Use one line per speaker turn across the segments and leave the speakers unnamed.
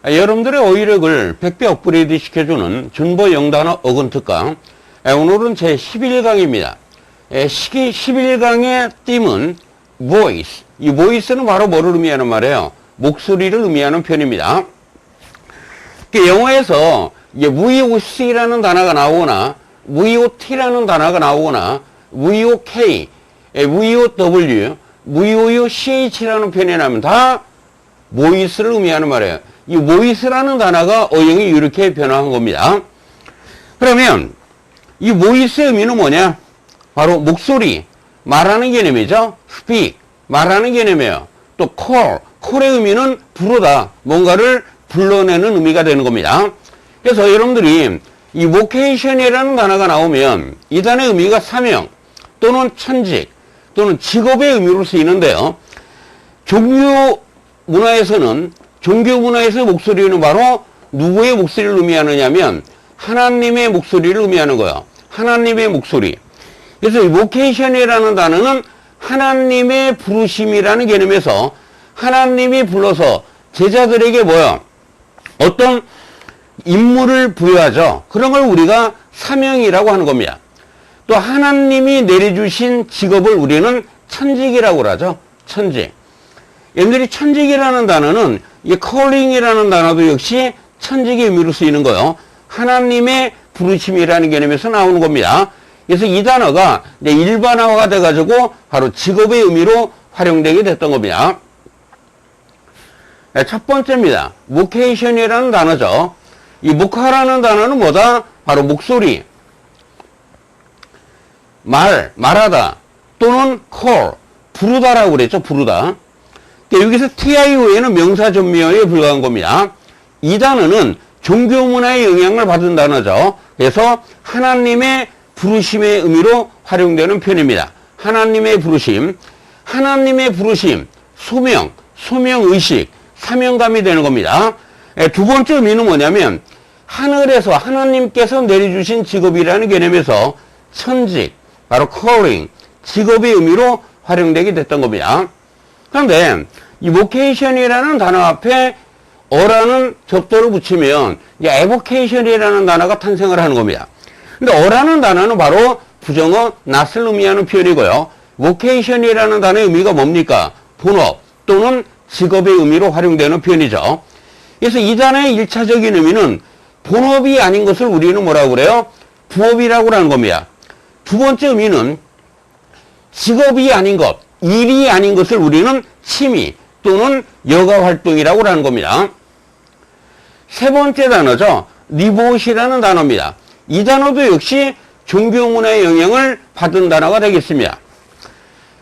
여러분들의 어휘력을 100배 업그레이드 시켜주는 준보 영단어 어근 특강. 오늘은 제 11강입니다. 11강의 띠은 voice. 이 voice는 바로 뭐를 의미하는 말이에요? 목소리를 의미하는 표현입니다. 영어에서 voc라는 단어가 나오거나 vot라는 단어가 나오거나 vok, vow, voch라는 표현이 나면 다 voice를 의미하는 말이에요. 이 voice라는 단어가 어형이 이렇게 변화한 겁니다. 그러면 이 voice의 의미는 뭐냐? 바로 목소리, 말하는 개념이죠. speak, 말하는 개념이에요. 또 call의 의미는 부르다, 뭔가를 불러내는 의미가 되는 겁니다. 그래서 여러분들이 이 vocation이라는 단어가 나오면 이 단어의 의미가 사명 또는 천직 또는 직업의 의미로 쓰이는데요. 종교 문화에서의 목소리는 바로 누구의 목소리를 의미하느냐면 하나님의 목소리를 의미하는 거예요. 하나님의 목소리. 그래서 이 vocation이라는 단어는 하나님의 부르심이라는 개념에서 하나님이 불러서 제자들에게 어떤 임무를 부여하죠. 그런 걸 우리가 사명이라고 하는 겁니다. 또 하나님이 내려주신 직업을 우리는 천직이라고 하죠. 천직. 여러분들이 천직이라는 단어는 이 calling이라는 단어도 역시 천직의 의미로 쓰이는 거예요. 하나님의 부르심이라는 개념에서 나오는 겁니다. 그래서 이 단어가 일반화가 돼가지고 바로 직업의 의미로 활용되게 됐던 겁니다. 첫 번째입니다. vocation이라는 단어죠. 이 voca라는 단어는 뭐다? 바로 목소리, 말하다 또는 call, 부르다라고 그랬죠. 부르다. 여기서 TIO에는 명사 전미어에 불과한 겁니다. 이 단어는 종교 문화의 영향을 받은 단어죠. 그래서 하나님의 부르심의 의미로 활용되는 표현입니다. 하나님의 부르심, 소명의식, 사명감이 되는 겁니다. 두 번째 의미는 뭐냐면 하늘에서 하나님께서 내려주신 직업이라는 개념에서 천직, 바로 calling, 직업의 의미로 활용되게 됐던 겁니다. 그런데 이 vocation이라는 단어 앞에 어라는 접두를 붙이면 evocation이라는 단어가 탄생을 하는 겁니다. 근데 어라는 단어는 바로 부정어 not을 의미하는 표현이고요. vocation이라는 단어의 의미가 뭡니까? 본업 또는 직업의 의미로 활용되는 표현이죠. 그래서 이 단어의 1차적인 의미는 본업이 아닌 것을 우리는 뭐라고 그래요? 부업이라고 하는 겁니다. 두 번째 의미는 직업이 아닌 것, 일이 아닌 것을 우리는 취미 또는 여가 활동이라고 하는 겁니다. 세 번째 단어죠. devote이라는 단어입니다. 이 단어도 역시 종교 문화의 영향을 받은 단어가 되겠습니다.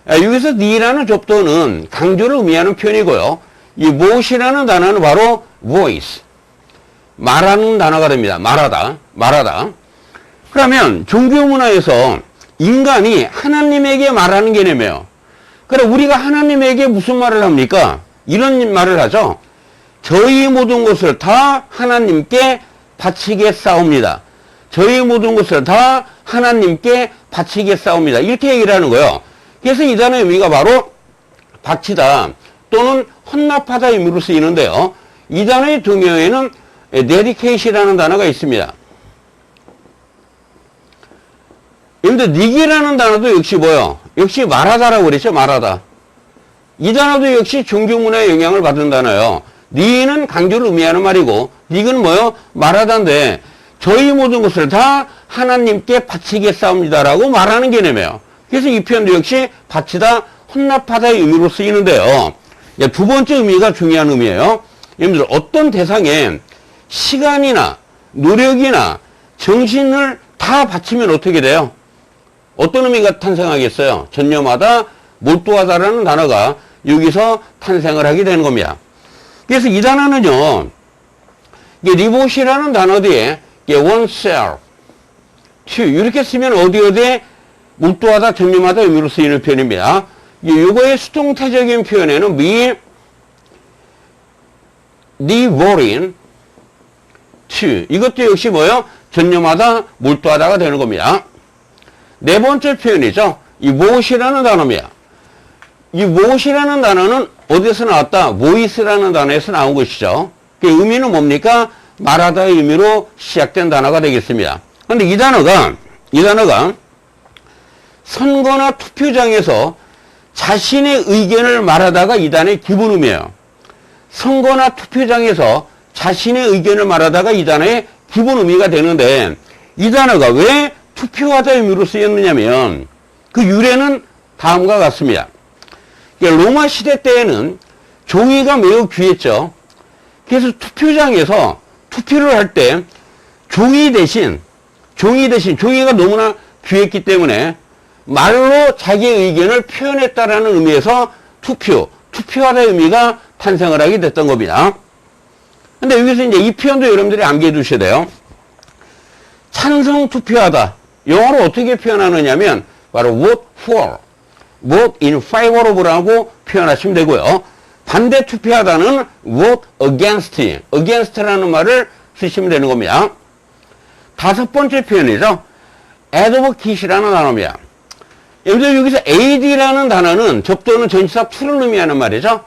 여기서 the라는 접두는 강조를 의미하는 표현이고요. 이 vote이라는 단어는 바로 voice, 말하는 단어가 됩니다. 말하다. 그러면 종교 문화에서 인간이 하나님에게 말하는 개념이에요. 그럼 우리가 하나님에게 무슨 말을 합니까? 이런 말을 하죠. 저희 모든 것을 다 하나님께 바치겠사옵니다. 저희 모든 것을 다 하나님께 바치겠사옵니다. 이렇게 얘기를 하는 거예요. 그래서 이 단어의 의미가 바로 바치다 또는 헌납하다 의미로 쓰이는데요. 이 단어의 등용에는 dedicate이라는 단어가 있습니다. 근데 니기라는 단어도 역시 역시 말하다라고 그랬죠. 말하다. 이 단어도 역시 종교 문화의 영향을 받은 단어예요. 니는 강조를 의미하는 말이고 니는 말하다인데 저희 모든 것을 다 하나님께 바치겠사옵니다라고 말하는 개념이에요. 그래서 이 표현도 역시 바치다, 헌납하다의 의미로 쓰이는데요. 두 번째 의미가 중요한 의미예요. 여러분들 어떤 대상에 시간이나 노력이나 정신을 다 바치면 어떻게 돼요? 어떤 의미가 탄생하겠어요? 전념하다, 몰두하다라는 단어가 여기서 탄생을 하게 되는 겁니다. 그래서 이 단어는요, devote이라는 단어 뒤에 oneself, to 이렇게 쓰면 어디에 몰두하다, 전념하다 의미로 쓰이는 표현입니다. 이거의 수동태적인 표현에는 be devoting to 이것도 역시 전념하다, 몰두하다가 되는 겁니다. 네 번째 표현이죠. 이 무엇이라는 단어입니다. 이 무엇이라는 단어는 어디서 나왔다? voice라는 단어에서 나온 것이죠. 그 의미는 뭡니까? 말하다의 의미로 시작된 단어가 되겠습니다. 그런데 이 단어가 선거나 투표장에서 자신의 의견을 말하다가 이 단어의 기본 의미예요. 선거나 투표장에서 자신의 의견을 말하다가 이 단어의 기본 의미가 되는데 이 단어가 왜 투표하다 의미로 쓰였느냐면 그 유래는 다음과 같습니다. 로마 시대 때에는 종이가 매우 귀했죠. 그래서 투표장에서 투표를 할 때 종이 대신 종이가 너무나 귀했기 때문에 말로 자기의 의견을 표현했다라는 의미에서 투표하다의 의미가 탄생을 하게 됐던 겁니다. 근데 여기서 이제 이 표현도 여러분들이 암기해 두셔야 돼요. 찬성 투표하다. 영어로 어떻게 표현하느냐면 바로 vote for, vote in favor of라고 표현하시면 되고요. 반대 투표하다는 vote against라는 말을 쓰시면 되는 겁니다. 다섯 번째 표현이죠. advocate라는 단어입니다. 여기서 ad라는 단어는 접두는 전치사 to를 의미하는 말이죠.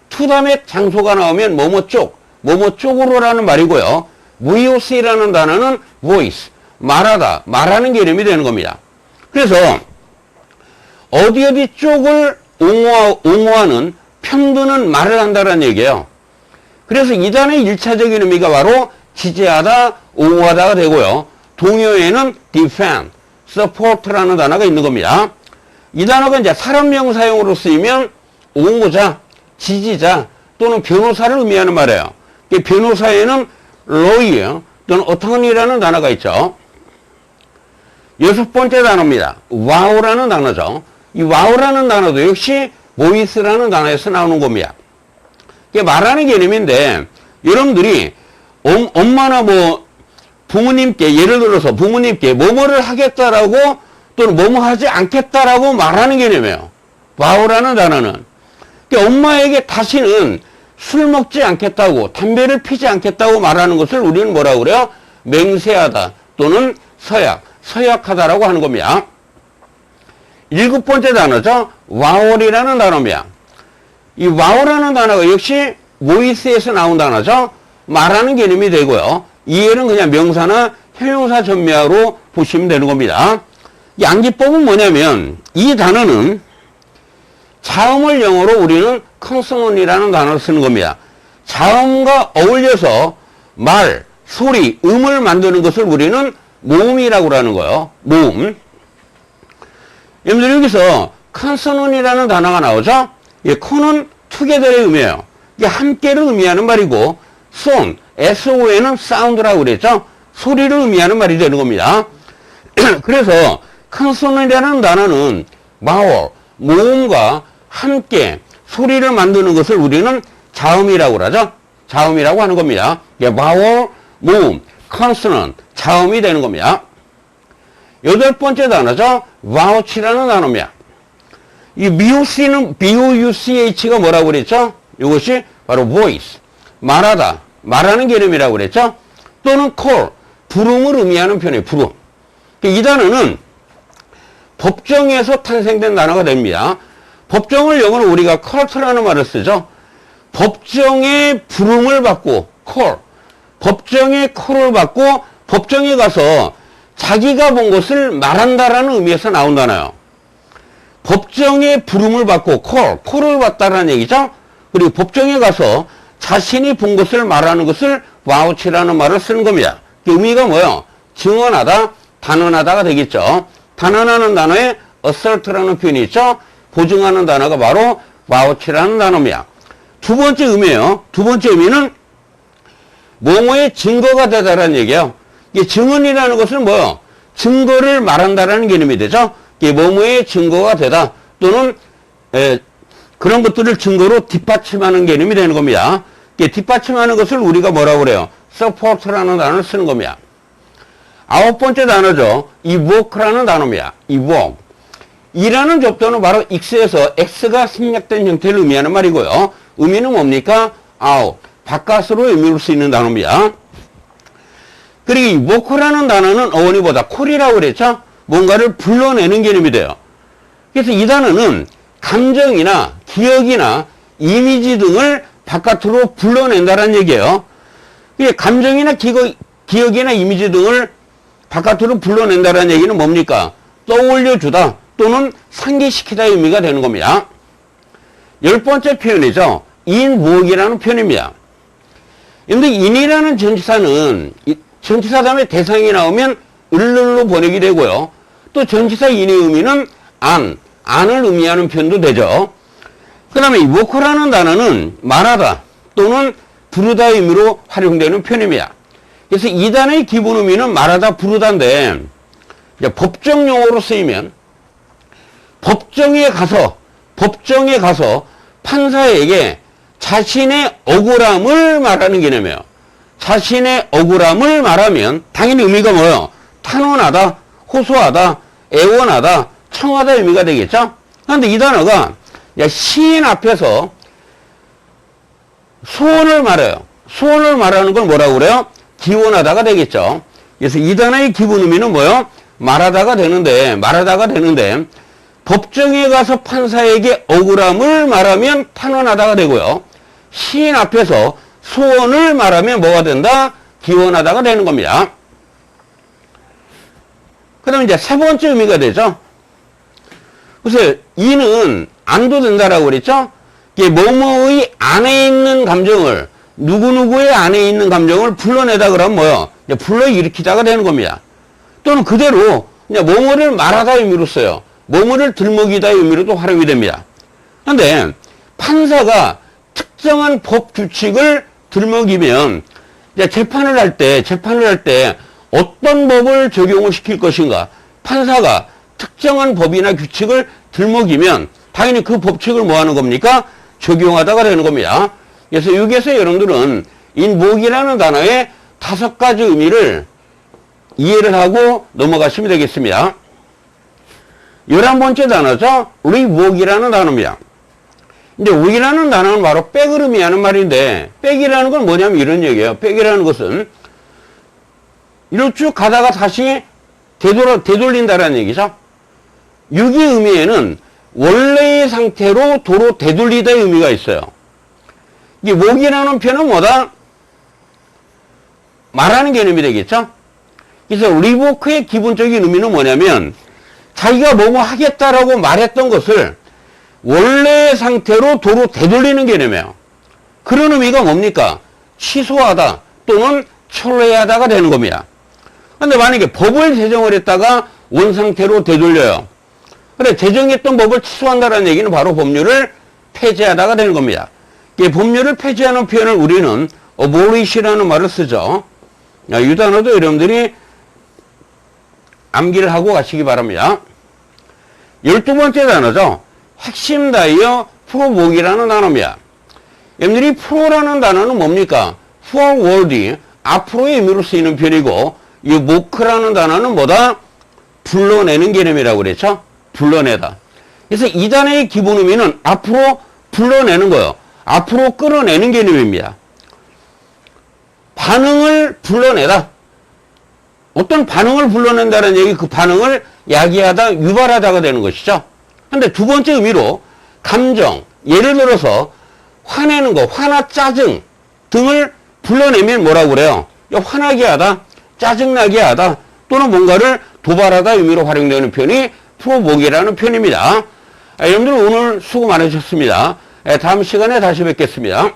to 다음에 장소가 나오면 뭐뭐 쪽으로라는 말이고요. voc라는 단어는 voice, 말하는 개념이 되는 겁니다. 그래서 어디 쪽을 옹호하는 편드는 말을 한다는 얘기예요. 그래서 이 단어의 1차적인 의미가 바로 지지하다, 옹호하다가 되고요. 동요에는 defend, support라는 단어가 있는 겁니다. 이 단어가 이제 사람 명사용으로 쓰이면 옹호자, 지지자 또는 변호사를 의미하는 말이에요. 변호사에는 lawyer 또는 attorney라는 단어가 있죠. 여섯 번째 단어입니다. wow라는 단어죠. 이 wow라는 단어도 역시 voice라는 단어에서 나오는 겁니다. 이게 말하는 개념인데 여러분들이 엄마나 부모님께 예를 들어서 부모님께 뭐뭐를 하겠다라고 또는 뭐뭐 하지 않겠다라고 말하는 개념이에요. wow라는 단어는 엄마에게 다시는 술 먹지 않겠다고 담배를 피지 않겠다고 말하는 것을 우리는 뭐라고 그래요? 맹세하다 또는 서약하다라고 하는 겁니다. 일곱 번째 단어죠. 와월이라는 단어입니다. 이 와월이라는 단어가 역시 voice에서 나온 단어죠. 말하는 개념이 되고요. 이해는 그냥 명사나 형용사 전매하로 보시면 되는 겁니다. 이 암기법은 뭐냐면 이 단어는 자음을 영어로 우리는 consonant이라는 단어를 쓰는 겁니다. 자음과 어울려서 말, 소리, 음을 만드는 것을 우리는 모음이라고 하는 거예요. 모음. 여러분들 여기서 consonant이라는 단어가 나오죠? 이 con은 together의 의미예요. 이게 함께를 의미하는 말이고 son, son은 sound라고 그랬죠? 소리를 의미하는 말이 되는 겁니다. 그래서 consonant이라는 단어는 vowel, 모음과 함께 소리를 만드는 것을 우리는 자음이라고 하죠. 자음이라고 하는 겁니다. 이게 vowel, 모음, consonant, 자음이 되는 겁니다. 여덟 번째 단어죠. vouch라는 단어입니다. 이 VOUCH가 뭐라고 그랬죠? 이것이 바로 voice, 말하는 개념이라고 그랬죠? 또는 call, 부름을 의미하는 표현이에요. 부름. 이 단어는 법정에서 탄생된 단어가 됩니다. 법정을 영어로 우리가 court라는 말을 쓰죠. 법정의 부름을 받고 call, 법정의 콜을 받고 법정에 가서 자기가 본 것을 말한다라는 의미에서 나온다나요. 법정의 부름을 받고 콜을 받다라는 얘기죠. 그리고 법정에 가서 자신이 본 것을 말하는 것을 vouch라는 말을 쓰는 겁니다. 그 의미가 뭐예요? 증언하다, 단언하다가 되겠죠. 단언하는 단어에 assert라는 표현이 있죠. 보증하는 단어가 바로 vouch라는 단어입니다. 두 번째 의미예요. 두 번째 의미는 뭐뭐의 증거가 되다라는 얘기예요. 이게 증언이라는 것은 뭐예요? 증거를 말한다라는 개념이 되죠. 이게 뭐뭐의 증거가 되다 또는 그런 것들을 증거로 뒷받침하는 개념이 되는 겁니다. 이게 뒷받침하는 것을 우리가 뭐라고 그래요? support라는 단어를 쓰는 겁니다. 아홉 번째 단어죠. evoke라는 단어입니다. evoke. 이라는 접두는 바로 x에서 x가 생략된 형태를 의미하는 말이고요. 의미는 뭡니까? out, 바깥으로 의미를 쓰이는 단어입니다. 그리고 evoke라는 단어는 어원이보다 call이라고 그랬죠? 뭔가를 불러내는 개념이 돼요. 그래서 이 단어는 감정이나 기억이나 이미지 등을 바깥으로 불러낸다는 얘기예요. 이게 감정이나 기억이나 이미지 등을 바깥으로 불러낸다는 얘기는 뭡니까? 떠올려주다 또는 상기시키다의 의미가 되는 겁니다. 10번째 표현이죠. 인무엇이라는 표현입니다. 근데 인이라는 전치사는 전치사 다음에 대상이 나오면 을로 번역이 되고요. 또 전치사 인의 의미는 안을 의미하는 표현도 되죠. 그 다음에 워커라는 단어는 말하다 또는 부르다의 의미로 활용되는 표현입니다. 그래서 이 단어의 기본 의미는 말하다 부르다인데 법정 용어로 쓰이면 법정에 가서 판사에게 자신의 억울함을 말하는 개념이에요. 자신의 억울함을 말하면 당연히 의미가 뭐예요? 탄원하다, 호소하다, 애원하다, 청하다 의미가 되겠죠? 그런데 이 단어가 시인 앞에서 소원을 말해요. 소원을 말하는 걸 뭐라고 그래요? 기원하다가 되겠죠. 그래서 이 단어의 기본 의미는 뭐예요? 말하다가 되는데 법정에 가서 판사에게 억울함을 말하면 탄원하다가 되고요. 시인 앞에서 소원을 말하면 뭐가 된다? 기원하다가 되는 겁니다. 그 다음에 이제 세 번째 의미가 되죠. 그래서 이는 안도 된다라고 그랬죠? 이게 뭐뭐의 안에 있는 감정을, 누구누구의 안에 있는 감정을 불러내다 그러면 뭐요? 불러일으키다가 되는 겁니다. 또는 그대로 그냥 뭐뭐를 말하다 의미로 써요. 뭐뭐를 들먹이다의 의미로도 활용이 됩니다. 그런데 판사가 특정한 법 규칙을 들먹이면 재판을 할 때 어떤 법을 적용을 시킬 것인가? 판사가 특정한 법이나 규칙을 들먹이면 당연히 그 법칙을 뭐 하는 겁니까? 적용하다가 되는 겁니다. 그래서 여기에서 여러분들은 인목이라는 단어의 5가지 의미를 이해를 하고 넘어가시면 되겠습니다. 11번째 단어죠. 리웍이라는 단어입니다. 이제 웍이라는 단어는 바로 백을 의미하는 말인데, 백이라는 건 뭐냐면 이런 얘기예요. 백이라는 것은 이렇게 쭉 가다가 다시 되돌린다라는 얘기죠. 6의 의미에는 원래의 상태로 도로 되돌리다의 의미가 있어요. 이게 웍이라는 표현은 뭐다? 말하는 개념이 되겠죠. 그래서 리워크의 기본적인 의미는 뭐냐면 자기가 뭐뭐 하겠다라고 말했던 것을 원래의 상태로 도로 되돌리는 개념이에요. 그런 의미가 뭡니까? 취소하다 또는 철회하다가 되는 겁니다. 그런데 만약에 법을 제정을 했다가 원상태로 되돌려요. 그래, 제정했던 법을 취소한다는 얘기는 바로 법률을 폐지하다가 되는 겁니다. 이 법률을 폐지하는 표현을 우리는 abolishi라는 말을 쓰죠. 이 단어도 여러분들이 암기를 하고 가시기 바랍니다. 12번째 단어죠. 핵심 다이어 프로목이라는 단어입니다. 여러분들이 프로라는 단어는 뭡니까? forward, 앞으로의 의미로 쓰이는 표현이고, 이 모크라는 단어는 뭐다? 불러내는 개념이라고 그랬죠? 불러내다. 그래서 이 단어의 기본 의미는 앞으로 불러내는 거예요. 앞으로 끌어내는 개념입니다. 반응을 불러내다. 어떤 반응을 불러낸다는 얘기, 그 반응을 야기하다, 유발하다가 되는 것이죠. 근데 두 번째 의미로 감정, 예를 들어서 화내는 거, 화나 짜증 등을 불러내면 뭐라고 그래요? 화나게 하다, 짜증나게 하다, 또는 뭔가를 도발하다 의미로 활용되는 표현이 프로목이라는 표현입니다. 여러분들 오늘 수고 많으셨습니다. 다음 시간에 다시 뵙겠습니다.